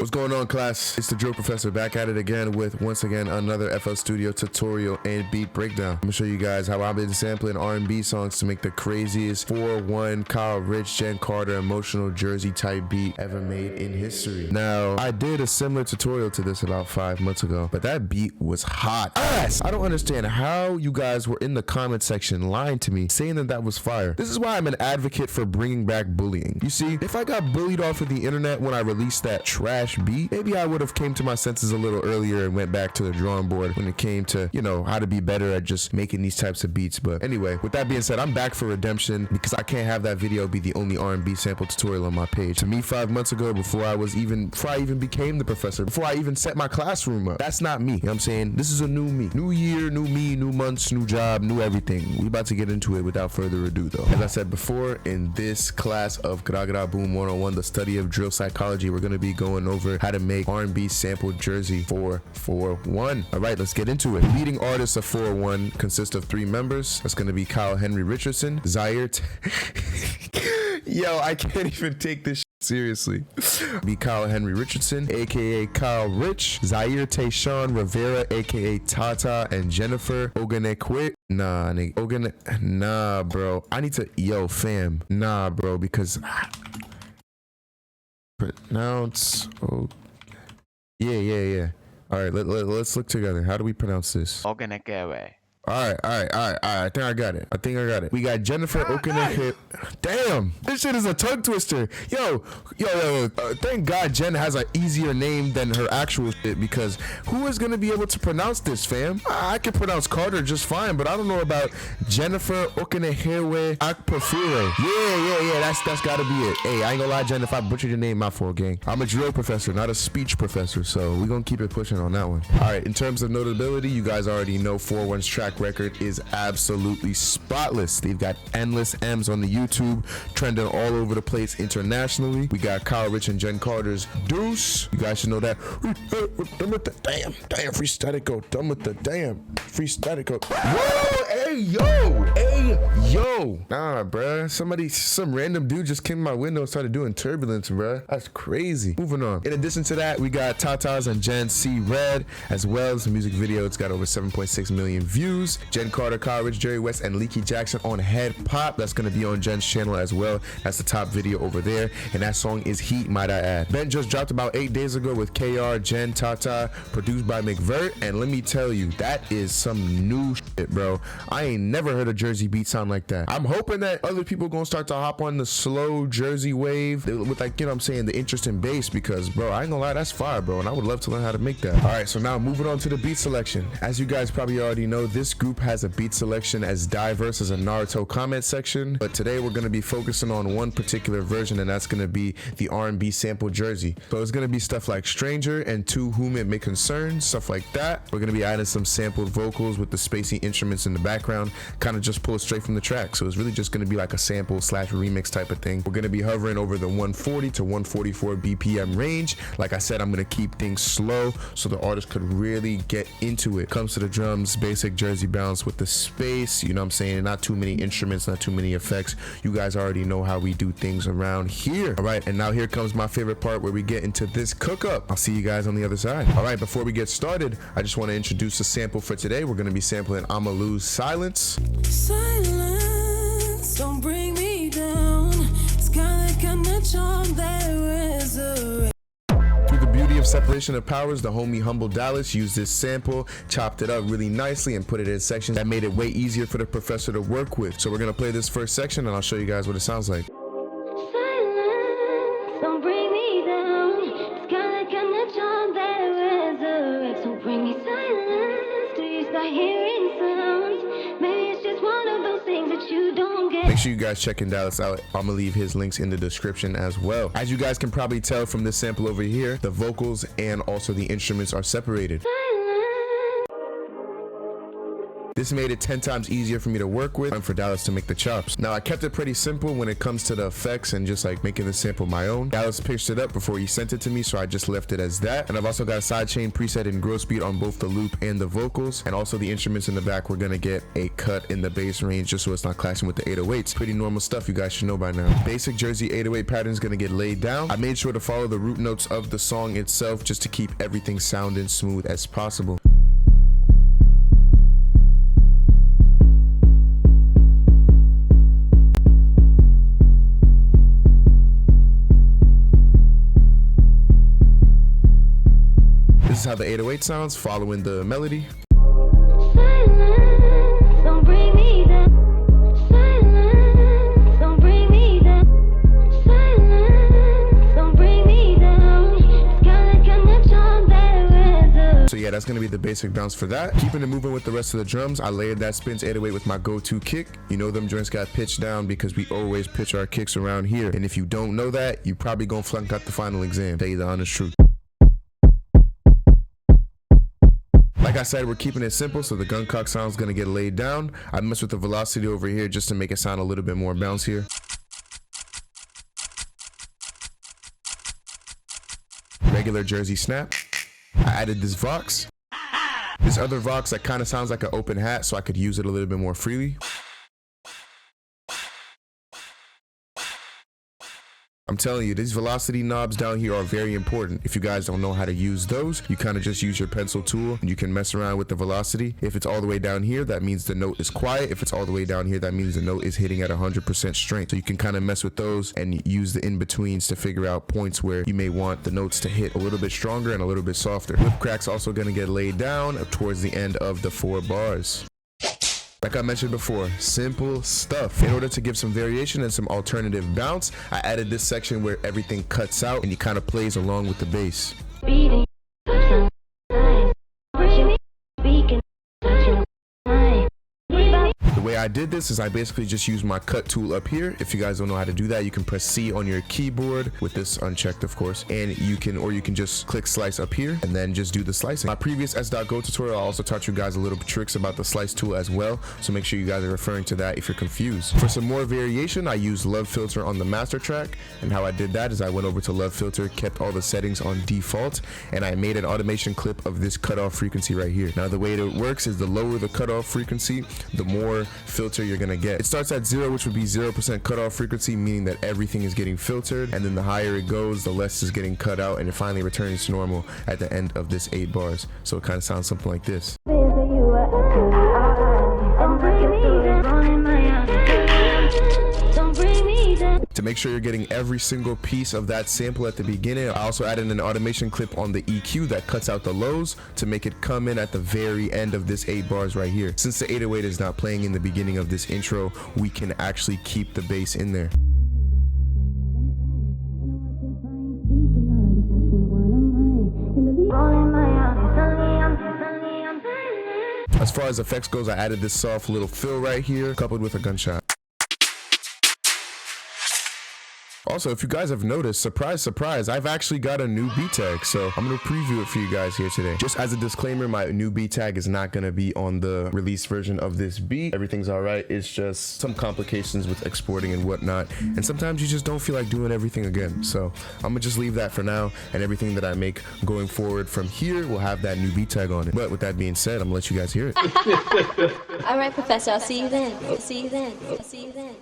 What's going on, class? It's the drill professor back at it again with once again another FL Studio tutorial and beat breakdown. I'm gonna show you guys how I've been sampling R&B songs to make the craziest 4-1 Kyle Richh, Jenn Carter emotional Jersey type beat ever made in history. Now, I did a similar tutorial to this about 5 months ago, but that beat was hot ass. I don't understand how you guys were in the comment section lying to me saying that that was fire. This is why I'm an advocate for bringing back bullying. You see, if I got bullied off of the internet when I released that trash beat, maybe I would have came to my senses a little earlier and went back to the drawing board when it came to, you know, how to be better at just making these types of beats. But anyway, with that being said, I'm back for redemption because I can't have that video be the only R&B sample tutorial on my page. To me, 5 months ago, before I even became the professor, before I even set my classroom up, that's not me. You know what I'm saying? This is a new me. New year, new me, new months, new job, new everything. We about to get into it without further ado though. As I said before, in this class of Gra Boom 101, the study of drill psychology, we're going to be going over how to make R&B sample Jersey 4-4-1. All right, let's get into it. The leading artists of 4-1 consist of 3 members. That's going to be Kyle Henry Richardson, Zaire. Yo, I can't even take this seriously. Be Kyle Henry Richardson, aka Kyle Richh, Zaire Tayshawn Rivera, aka TaTa, and Jennifer Oganekwit. Nah, nigga. Nah, bro. I need to, yo, fam. Nah, bro, because pronounce. Oh, yeah. All right, let's look together. How do we pronounce this? Oganekwit. All right. I think I got it. We got Jennifer Oganekwit. Damn, this shit is a tongue twister. Yo. Thank God Jen has an easier name than her actual shit, because who is gonna be able to pronounce this, fam? I can pronounce Carter just fine, but I don't know about Jennifer Oganekwit Akpofure. Yeah. That's gotta be it. Hey, I ain't gonna lie, Jen. If I butchered your name, my fault, gang. I'm a drill professor, not a speech professor, so we gonna keep it pushing on that one. All right. In terms of notability, you guys already know 4-1's track record is absolutely spotless. They've got endless M's on the YouTube, trending all over the place internationally. We got Kyle Richh and Jenn Carter's Deuce. You guys should know that. Done with the damn free statico. Done with the damn free statico. Whoa, hey yo. Nah, bruh. Some random dude just came in my window and started doing turbulence, bruh. That's crazy. Moving on. In addition to that, we got TaTa's and Jen C Red, as well as the music video. It's got over 7.6 million views. Jenn Carter, Kyle Richh, Jerry West, and Leaky Jackson on Head Pop. That's going to be on Jen's channel as well. That's the top video over there. And that song is heat, might I add. Ben just dropped about 8 days ago with KR, Jenn, TaTa, produced by McVert. And let me tell you, that is some new shit, bro. I ain't never heard a Jersey beat sound like that. I'm hoping that other people going to start to hop on the slow Jersey wave with, like, you know what I'm saying, the interesting bass, because, bro, I ain't gonna lie, that's fire, bro. And I would love to learn how to make that. All right, so now moving on to the beat selection. As you guys probably already know, this group has a beat selection as diverse as a Naruto comment section, but today we're going to be focusing on one particular version, and that's going to be the R&B sample Jersey. So it's going to be stuff like Stranger and To Whom It May Concern, stuff like that. We're going to be adding some sampled vocals with the spacey instruments in the background, kind of just pulled straight from the track. So it's really just going to be like a sample / remix type of thing. We're going to be hovering over the 140 to 144 BPM range. Like I said, I'm going to keep things slow so the artist could really get into it. Comes to the drums, basic Jersey bounce with the space, you know what I'm saying? Not too many instruments, not too many effects. You guys already know how we do things around here. All right, and now here comes my favorite part where we get into this cook up. I'll see you guys on the other side. All right, before we get started, I just want to introduce the sample for today. We're going to be sampling ayoooooooo's Silence. Silence, don't bring me down. It's kinda kinda charm there is a Of separation of powers, the homie Humble Dallas used this sample, chopped it up really nicely, and put it in sections that made it way easier for the professor to work with. So we're gonna play this first section, and I'll show you guys what it sounds like. silence, don't bring me down. It's kinda charm there is a so bring me silence. Do you start hearing sounds? Maybe it's just one of those things that you don't get. Make sure you guys checking Dallas out. I'm gonna leave his links in the description as well. As you guys can probably tell from this sample over here, the vocals and also the instruments are separated. This made it 10 times easier for me to work with and for Dallas to make the chops. Now I kept it pretty simple when it comes to the effects and just like making the sample my own. Dallas pitched it up before he sent it to me, so I just left it as that. And I've also got a sidechain preset in growth speed on both the loop and the vocals, and also the instruments in the back. We're gonna get a cut in the bass range just so it's not clashing with the 808s. Pretty normal stuff you guys should know by now. Basic Jersey 808 pattern is gonna get laid down. I made sure to follow the root notes of the song itself just to keep everything sounding smooth as possible. This is how the 808 sounds following the melody. Silence, don't bring me down. Silence, don't bring me down. Silence, don't bring me down. It's kinda charm that So yeah, that's gonna be the basic bounce for that. Keeping it moving with the rest of the drums, I layered that Spins 808 with my go-to kick. You know them joints got pitched down because we always pitch our kicks around here. And if you don't know that, you probably gonna flunk out the final exam. Tell you the honest truth. Like I said, we're keeping it simple, so the gun cock sound is gonna get laid down. I messed with the velocity over here just to make it sound a little bit more bouncier. Regular Jersey snap. I added this Vox. This other Vox that kind of sounds like an open hat, so I could use it a little bit more freely. I'm telling you, these velocity knobs down here are very important. If you guys don't know how to use those, you kind of just use your pencil tool and you can mess around with the velocity. If it's all the way down here, that means the note is quiet. If it's all the way down here, that means the note is hitting at 100% strength. So you can kind of mess with those and use the in-betweens to figure out points where you may want the notes to hit a little bit stronger and a little bit softer. Lip crack's also gonna get laid down towards the end of the 4 bars. Like I mentioned before, simple stuff. In order to give some variation and some alternative bounce, I added this section where everything cuts out and he kind of plays along with the bass. beating. The way I did this is I basically just used my cut tool up here. If you guys don't know how to do that, you can press C on your keyboard with this unchecked, of course, and you can just click slice up here and then just do the slicing. My previous S.Go tutorial, I also taught you guys a little tricks about the slice tool as well, so make sure you guys are referring to that if you're confused. For some more variation, I used Love Filter on the master track, and how I did that is I went over to Love Filter, kept all the settings on default, and I made an automation clip of this cutoff frequency right here. Now the way it works is the lower the cutoff frequency, the more filter you're gonna get. It starts at 0, which would be 0% cutoff frequency, meaning that everything is getting filtered, and then the higher it goes, the less is getting cut out, and it finally returns to normal at the end of this 8 bars. So it kind of sounds something like this. To make sure you're getting every single piece of that sample at the beginning, I also added an automation clip on the EQ that cuts out the lows to make it come in at the very end of this 8 bars right here. Since the 808 is not playing in the beginning of this intro, we can actually keep the bass in there. As far as effects goes, I added this soft little fill right here, coupled with a gunshot. Also, if you guys have noticed, surprise, surprise, I've actually got a new beat tag, so I'm gonna preview it for you guys here today. Just as a disclaimer, my new beat tag is not gonna be on the released version of this beat. Everything's all right. It's just some complications with exporting and whatnot, and sometimes you just don't feel like doing everything again. So I'm gonna just leave that for now, and everything that I make going forward from here will have that new beat tag on it. But with that being said, I'm gonna let you guys hear it. All right, Professor, I'll see you then. See you then. See you then.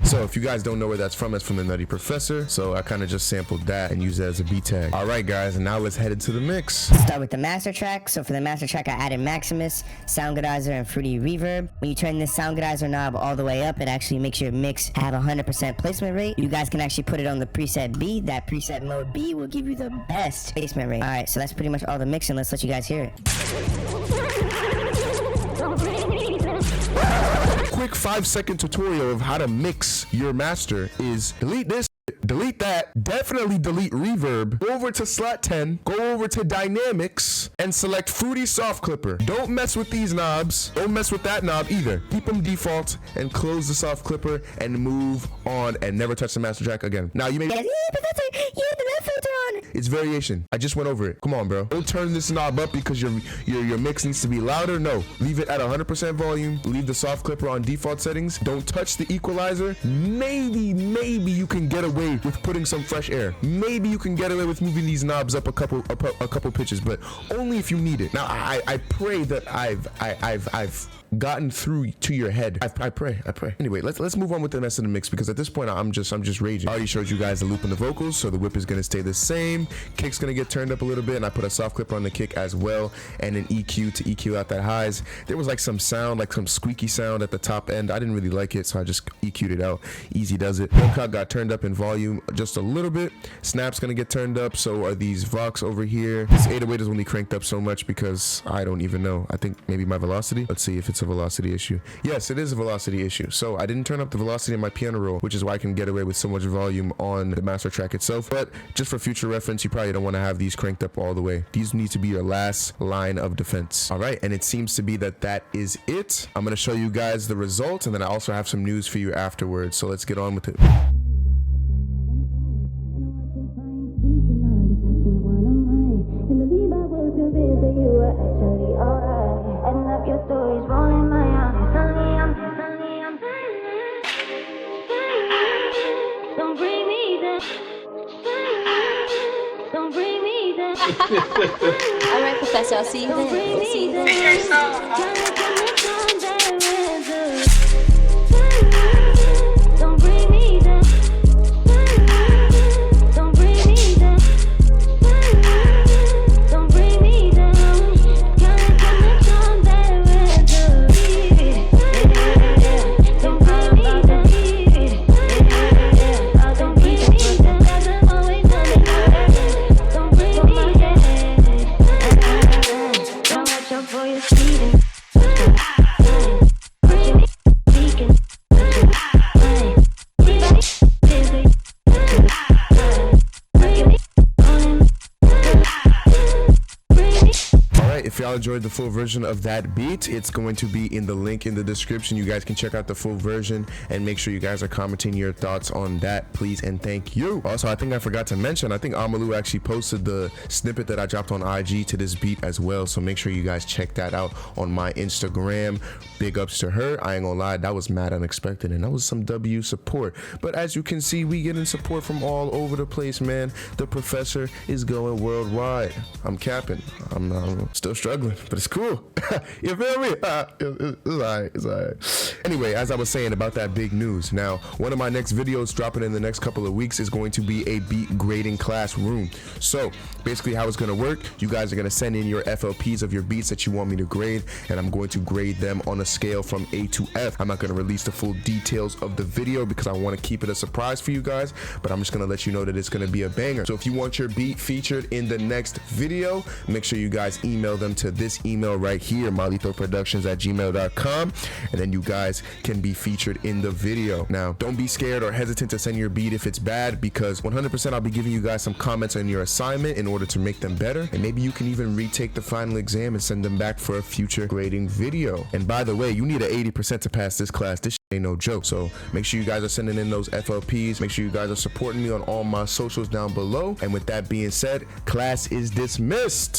So if you guys don't know where that's from, it's from the Nutty Professor. So I kind of just sampled that and used it as a beat tag. All right, guys, and now let's head into the mix. Start with the master track. So for the master track, I added Maximus, Sound Goodizer, and Fruity Reverb. When you turn this Sound Goodizer knob all the way up, it actually makes your mix have 100% placement rate. You guys can actually put it on the preset B. That preset mode B will give you the best placement rate. All right, so that's pretty much all the mixing. Let's let you guys hear it. Quick 5-second tutorial of how to mix your master is delete this, delete that, definitely delete reverb, go over to slot 10, go over to dynamics, and select Fruity Soft Clipper. Don't mess with these knobs, don't mess with that knob either. Keep them default and close the soft clipper and move on and never touch the master track again. Now you may Professor, you have the left filter on. It's variation. I just went over it. Come on, bro. Don't turn this knob up because your mix needs to be louder. No, leave it at 100% volume. Leave the soft clipper on default settings. Don't touch the equalizer. Maybe you can get away with putting some fresh air. Maybe you can get away with moving these knobs up a couple pitches, but only if you need it. Now, I pray that I've gotten through to your head. I pray. Anyway, let's move on with the rest of the mix because at this point I'm just raging. I already showed you guys the loop and the vocals, so the whip is gonna stay the same. Kick's gonna get turned up a little bit, and I put a soft clipper on the kick as well, and an EQ to EQ out that highs. There was like some sound, like some squeaky sound at the top end. I didn't really like it, so I just EQ'd it out. Easy does it. Cut got turned up in volume just a little bit. Snap's gonna get turned up, so are these Vox over here. This 808 is only cranked up so much because I don't even know. I think maybe my velocity. Let's see if it's a velocity issue. Yes, it is a velocity issue. So I didn't turn up the velocity in my piano roll, which is why I can get away with so much volume on the master track itself. But just for future reference, you probably don't want to have these cranked up all the way. These need to be your last line of defense. All right, and it seems to be that is it. I'm going to show you guys the results, and then I also have some news for you afterwards. So let's get on with it. All right, Professor. I'll see you then. See you then. If y'all enjoyed the full version of that beat, it's going to be in the link in the description. You guys can check out the full version and make sure you guys are commenting your thoughts on that, please and thank you. Also, I think I forgot to mention, I think Maalito actually posted the snippet that I dropped on IG to this beat as well, so make sure you guys check that out on my Instagram. Big ups to her. I ain't gonna lie, that was mad unexpected and that was some W support. But as you can see, we getting support from all over the place, man. The professor is going worldwide. I'm capping. I'm still struggling, but it's cool. You feel me? It's alright. It's alright. Anyway, as I was saying about that big news, now one of my next videos dropping in the next couple of weeks is going to be a beat grading classroom. So basically how it's going to work, you guys are going to send in your FLPs of your beats that you want me to grade, and I'm going to grade them on a scale from A to F. I'm not going to release the full details of the video because I want to keep it a surprise for you guys, but I'm just going to let you know that it's going to be a banger. So if you want your beat featured in the next video, make sure you guys email them to this email right here, maalitoproductions@gmail.com, and then you guys can be featured in the video. Now, don't be scared or hesitant to send your beat if it's bad, because 100% I'll be giving you guys some comments on your assignment in order to make them better, and maybe you can even retake the final exam and send them back for a future grading video. And by the way, you need an 80% to pass this class. This ain't no joke. So make sure you guys are sending in those FLPs. Make sure you guys are supporting me on all my socials down below. And with that being said, class is dismissed.